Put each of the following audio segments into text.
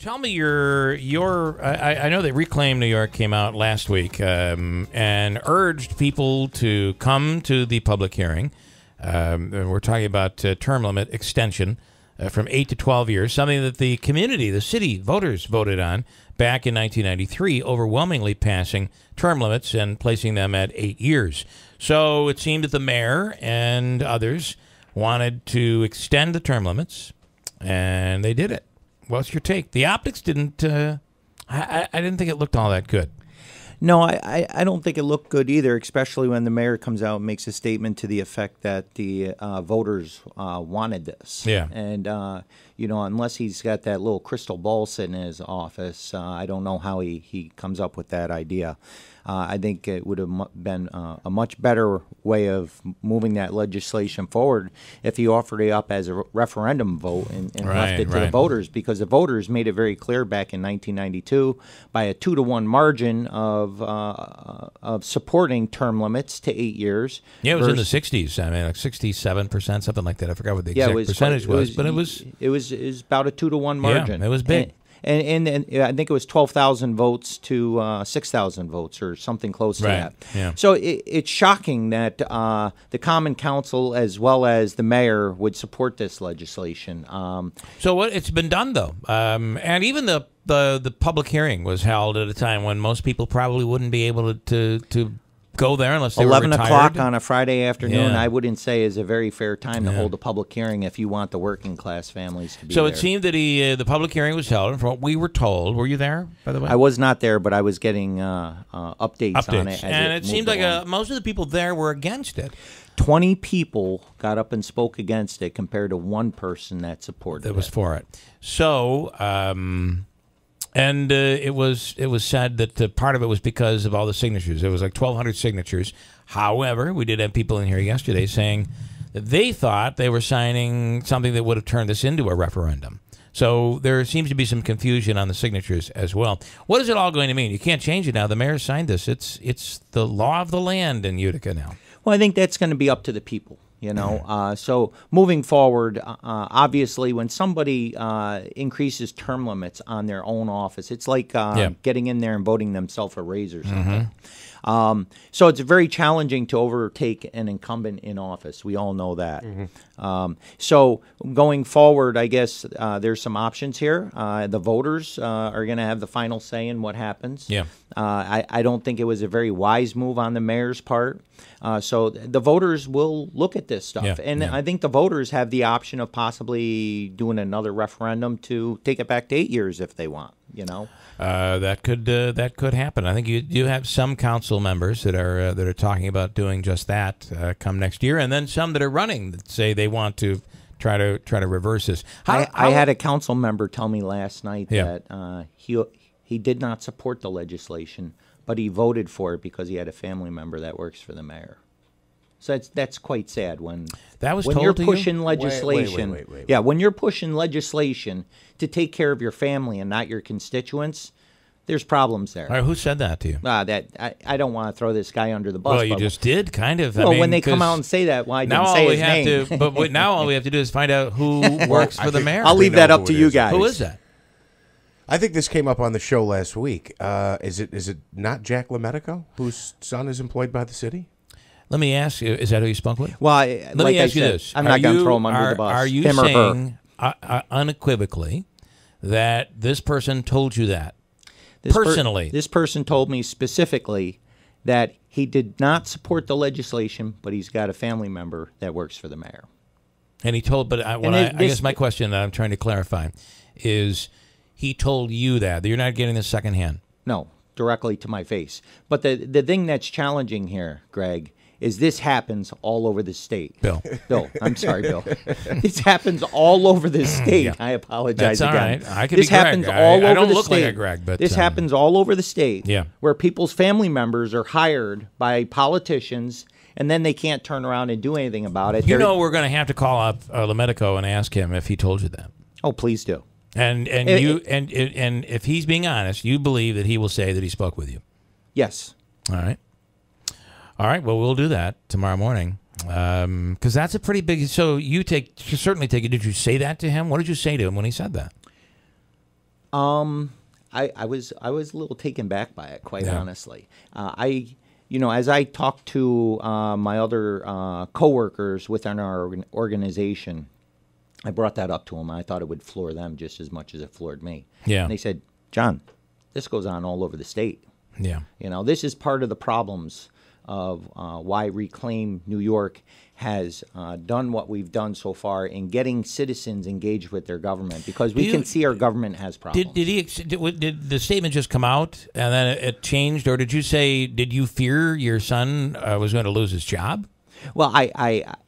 Tell me I know that Reclaim New York came out last week and urged people to come to the public hearing. We're talking about term limit extension from 8 to 12 years, something that the community, the city voters voted on back in 1993, overwhelmingly passing term limits and placing them at 8 years. So it seemed that the mayor and others wanted to extend the term limits, and they did it. What's your take? The optics didn't. I didn't think it looked all that good. No, I don't think it looked good either, especially when the mayor comes out and makes a statement to the effect that the voters wanted this. Yeah. And, you know, unless he's got that little crystal ball sitting in his office, I don't know how he comes up with that idea. I think it would have been a much better way of moving that legislation forward if he offered it up as a referendum vote and left it to the voters, because the voters made it very clear back in 1992 by a 2-to-1 margin of supporting term limits to 8 years. Yeah, it was in the 60s. I mean, like 67%, something like that. I forgot what the exact percentage was, but it was about a 2-to-1 margin. Yeah, it was big. And I think it was 12,000 votes to 6,000 votes or something close to that. Yeah. So it's shocking that the Common Council as well as the mayor would support this legislation. So it's been done, though. And even the public hearing was held at a time when most people probably wouldn't be able to go there unless they were retired. 11 o'clock on a Friday afternoon, I wouldn't say is a very fair time to hold a public hearing if you want the working class families to be there. So it seemed that the public hearing was held, and from what we were told, were you there, by the way? I was not there, but I was getting updates on it. And it seemed like most of the people there were against it. 20 people got up and spoke against it compared to one person that supported it. That was for it. So... And it was said that part of it was because of all the signatures. It was like 1,200 signatures. However, we did have people in here yesterday saying that they thought they were signing something that would have turned this into a referendum. So there seems to be some confusion on the signatures as well. What is it all going to mean? You can't change it now. The mayor signed this. It's the law of the land in Utica now. Well, I think that's going to be up to the people. You know, so moving forward, obviously, when somebody increases term limits on their own office, it's like getting in there and voting themselves a raise or something. So it's very challenging to overtake an incumbent in office. We all know that. So going forward, I guess there's some options here. The voters are going to have the final say in what happens. Yeah. I don't think it was a very wise move on the mayor's part. So the voters will look at this stuff. And I think the voters have the option of possibly doing another referendum to take it back to 8 years if they want, you know. That could happen. I think you have some council members that are talking about doing just that come next year, and then some that are running that say they want to try to reverse this. I had a council member tell me last night that he did not support the legislation, but he voted for it because he had a family member that works for the mayor. So that's quite sad when you're pushing legislation. Wait. Yeah, when you're pushing legislation to take care of your family and not your constituents, there's problems there. All right, who said that to you? I don't want to throw this guy under the bus. Well, you just did, kind of. Well, when they come out and say that, I didn't say his name. But now all we have to do is find out who works for the mayor. I'll leave that up to you guys. Who is that? I think this came up on the show last week. Is it not Jack LaMedico, whose son is employed by the city? Let me ask you, is that who you spoke with? Well, let me ask you this. I'm not going to throw him under the bus. Are you saying unequivocally that this person told you that? Personally? This person told me specifically that he did not support the legislation, but he's got a family member that works for the mayor. And he told, but I guess my question that I'm trying to clarify is he told you that you're not getting this secondhand. No, directly to my face. But the thing that's challenging here, Greg, is this happens all over the state. Bill, I'm sorry, Bill. This happens all over the state. Yeah. I apologize That's again. All right. I could this be happens Greg. all over I don't the look state. like a Greg, but this happens all over the state. Yeah. Where people's family members are hired by politicians, and then they can't turn around and do anything about it. You know, we're going to have to call up LaMedico and ask him if he told you that. Oh, please do. And if he's being honest, you believe that he will say that he spoke with you. Yes. All right. All right. Well, we'll do that tomorrow morning because that's a pretty big. So you certainly take it. Did you say that to him? What did you say to him when he said that? I was a little taken back by it, quite honestly. As I talked to my other coworkers within our organization, I brought that up to them. I thought it would floor them just as much as it floored me. Yeah. And they said, John, this goes on all over the state. Yeah. This is part of the problems of why Reclaim New York has done what we've done so far in getting citizens engaged with their government, because we can see our government has problems. Did the statement just come out and then it changed, or did you fear your son was going to lose his job? Well,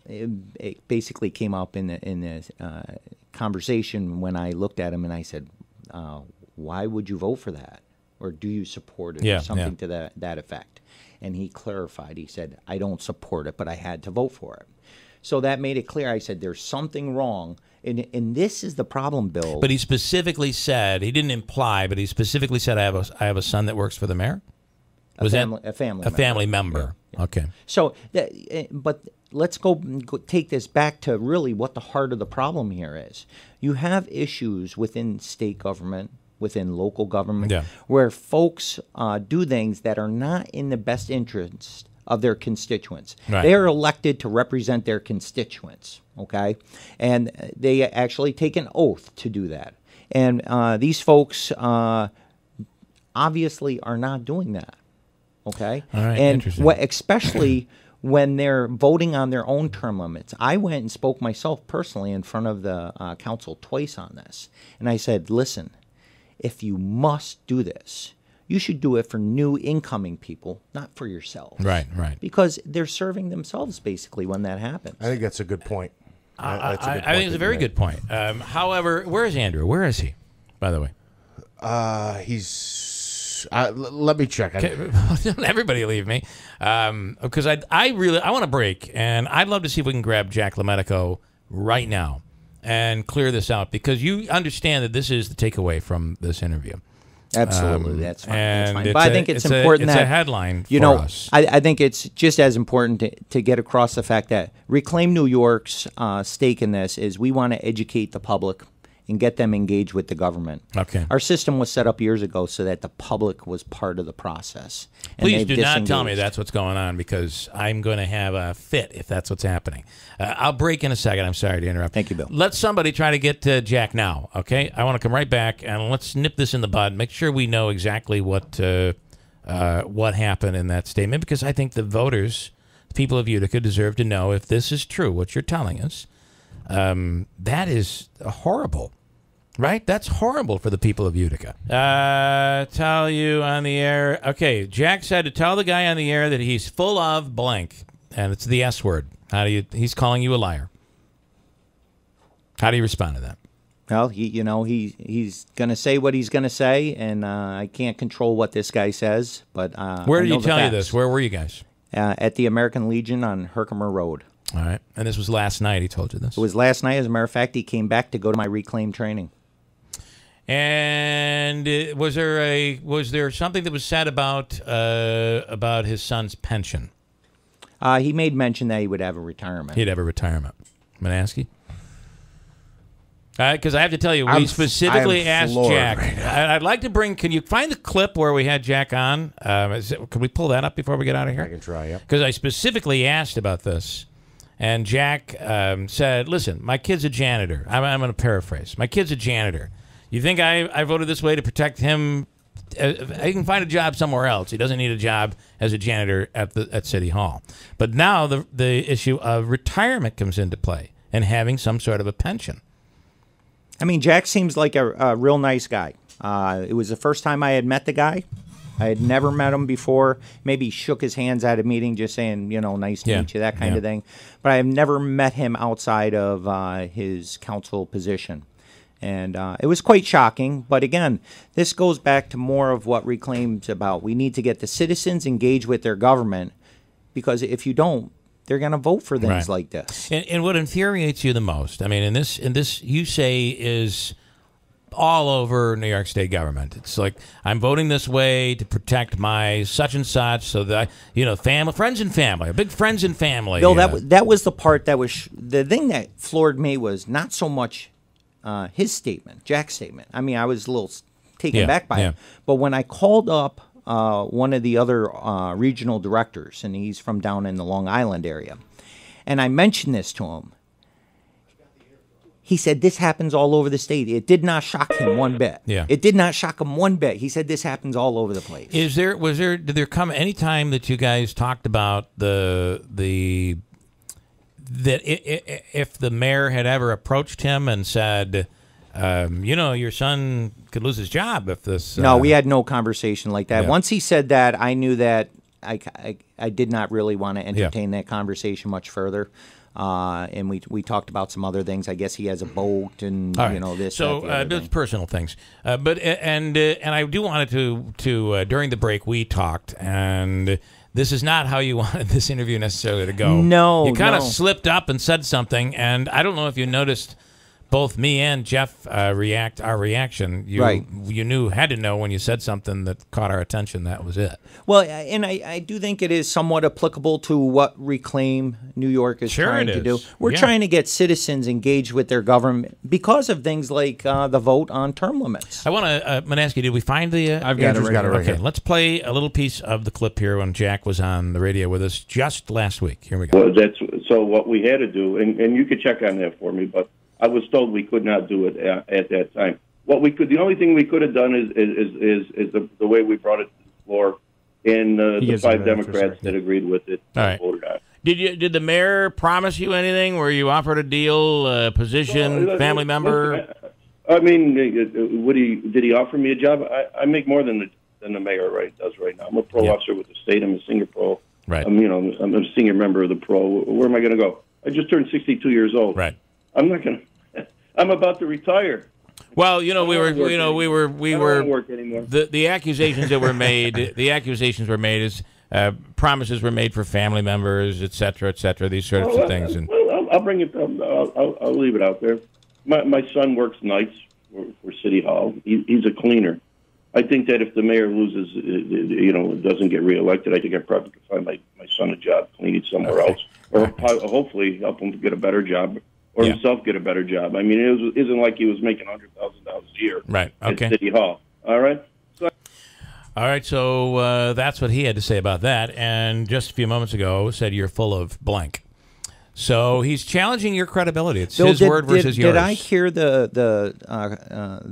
it basically came up in the conversation when I looked at him and I said, why would you vote for that? Or do you support it, or something to that effect? And he clarified. He said, I don't support it, but I had to vote for it. So that made it clear. I said, there's something wrong. And this is the problem, Bill. But he specifically said, he didn't imply, but he specifically said, I have a son that works for the mayor? A family member. Yeah. Okay. So, but let's go take this back to really what the heart of the problem here is. You have issues within state government, within local government, where folks do things that are not in the best interest of their constituents. Right. They are elected to represent their constituents, okay? And they actually take an oath to do that. And these folks obviously are not doing that, okay? All right, and especially when they're voting on their own term limits. I went and spoke myself personally in front of the council twice on this. And I said, listen, if you must do this, you should do it for new incoming people, not for yourselves. Right. Because they're serving themselves, basically, when that happens. I think that's a good point. I think it's a very good point. However, where is Andrew? Where is he, by the way? He's... let me check. Don't everybody leave me. Because I want to break, and I'd love to see if we can grab Jack LaMedico right now and clear this out, because you understand that this is the takeaway from this interview. Absolutely, that's fine. And But I think it's important it's that a headline for us. I think it's just as important to get across the fact that Reclaim New York's stake in this is we want to educate the public and get them engaged with the government. Okay. Our system was set up years ago so that the public was part of the process. Please do not tell me that's what's going on, because I'm going to have a fit if that's what's happening. I'll break in a second. I'm sorry to interrupt. Thank you, Bill. Let somebody try to get to Jack now, okay? I want to come right back, and let's nip this in the bud. Make sure we know exactly what happened in that statement, because I think the voters, the people of Utica, deserve to know if this is true, what you're telling us. That is horrible, right? That's horrible for the people of Utica. Tell you on the air. Okay, Jack said to tell the guy on the air that he's full of blank, and it's the S word. He's calling you a liar. How do you respond to that? Well, he's going to say what he's going to say, and I can't control what this guy says. But where did he tell you this? Where were you guys? At the American Legion on Herkimer Road. All right. And this was last night he told you this? It was last night. As a matter of fact, he came back to go to my reclaim training. And was there something that was said about his son's pension? He made mention that he would have a retirement. He'd have a retirement. Manaski? Because I have to tell you, we specifically asked Jack. Right, I'd like to bring. Can you find the clip where we had Jack on? Can we pull that up before we get out of here? I can try. Yeah. Because I specifically asked about this, and Jack said, "Listen, my kid's a janitor. I'm going to paraphrase. My kid's a janitor. You think I voted this way to protect him? He can find a job somewhere else. He doesn't need a job as a janitor at City Hall. But now the issue of retirement comes into play and having some sort of a pension." I mean, Jack seems like a real nice guy. It was the first time I had met the guy. I had never met him before. Maybe shook his hands at a meeting just saying, nice to meet you, that kind of thing. But I have never met him outside of his council position. And it was quite shocking. But again, this goes back to more of what Reclaim's about. We need to get the citizens engaged with their government, because if you don't, they're going to vote for things like this. And what infuriates you the most, I mean, in this you say is all over New York State government. It's like, I'm voting this way to protect my such and such, so that friends and family, a big friends and family. Bill, that was the part that was the thing that floored me was not so much his statement, Jack's statement. I mean, I was a little taken back by it. But when I called up one of the other regional directors, and he's from down in the Long Island area, and I mentioned this to him, he said, this happens all over the state. It did not shock him one bit. It did not shock him one bit. He said, this happens all over the place. Did there come any time that you guys talked about that if the mayor had ever approached him and said, your son could lose his job if this... No, we had no conversation like that. Once he said that, I knew that I did not really want to entertain that conversation much further. And we talked about some other things. I guess he has a boat and this. So those personal things. But I do wanted to during the break we talked, and this is not how you wanted this interview necessarily to go. No, you kind of slipped up and said something, and I don't know if you noticed. Both me and Jeff our reaction. You had to know when you said something that caught our attention. That was it. Well, and I do think it is somewhat applicable to what Reclaim New York is trying to do. We're trying to get citizens engaged with their government because of things like the vote on term limits. I'm going to ask you, did we find the... I've got it right here. Let's play a little piece of the clip here when Jack was on the radio with us just last week. Here we go. Well, so what we had to do, and you could check on that for me, but I was told we could not do it at that time. The only thing we could have done is the way we brought it to the floor, and the 5 Democrats that agreed with it voted on. Did the mayor promise you anything? Were you offered a deal, position, family member? I mean, did he offer me a job? I make more than the mayor does right now. I'm a pro officer with the state. I'm a senior pro. Right. I'm a senior member of the pro. Where am I going to go? I just turned 62 years old. Right. I'm not going to. I'm about to retire. Well, we were work anymore. The accusations that were made. The accusations were made as promises were made for family members, et cetera, these sorts of things. And I'll bring it. I'll leave it out there. My son works nights for City Hall. He's a cleaner. I think that if the mayor loses, doesn't get reelected, I think I probably could find my son a job cleaning somewhere else, or hopefully help him to get a better job. Or himself get a better job. I mean, it isn't like he was making $100,000 a year at City Hall. All right? So that's what he had to say about that. And just a few moments ago said you're full of blank. So he's challenging your credibility. It's his word versus yours. Did I hear the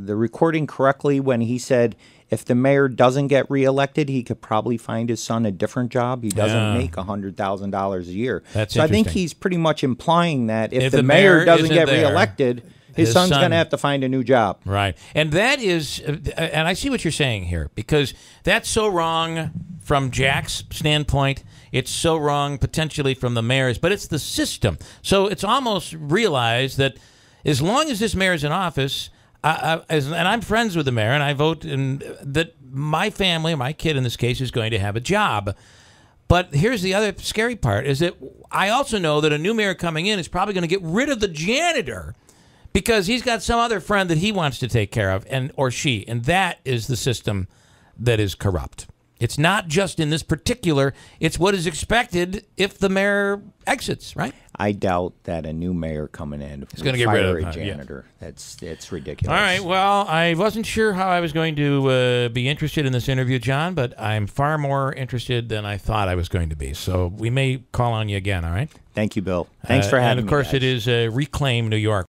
recording correctly when he said if the mayor doesn't get reelected, he could probably find his son a different job? He doesn't make $100,000 a year. So I think he's pretty much implying that if the mayor doesn't get reelected, his son's going to have to find a new job. Right. And that is, and I see what you're saying here, because that's so wrong from Jack's standpoint. It's so wrong potentially from the mayor's, but it's the system. So it's almost realized that as long as this mayor's in office, and I'm friends with the mayor, and I vote, and that my family, or my kid in this case, is going to have a job. But here's the other scary part, is that I also know that a new mayor coming in is probably going to get rid of the janitor because he's got some other friend that he wants to take care of, or she, and that is the system that is corrupt. It's not just in this particular, it's what is expected if the mayor exits, right? I doubt that a new mayor coming in is going to get rid of a janitor. It's ridiculous. All right. Well, I wasn't sure how I was going to be interested in this interview, John, but I'm far more interested than I thought I was going to be. So we may call on you again. All right. Thank you, Bill. Thanks for having me. And of course, it is Reclaim New York.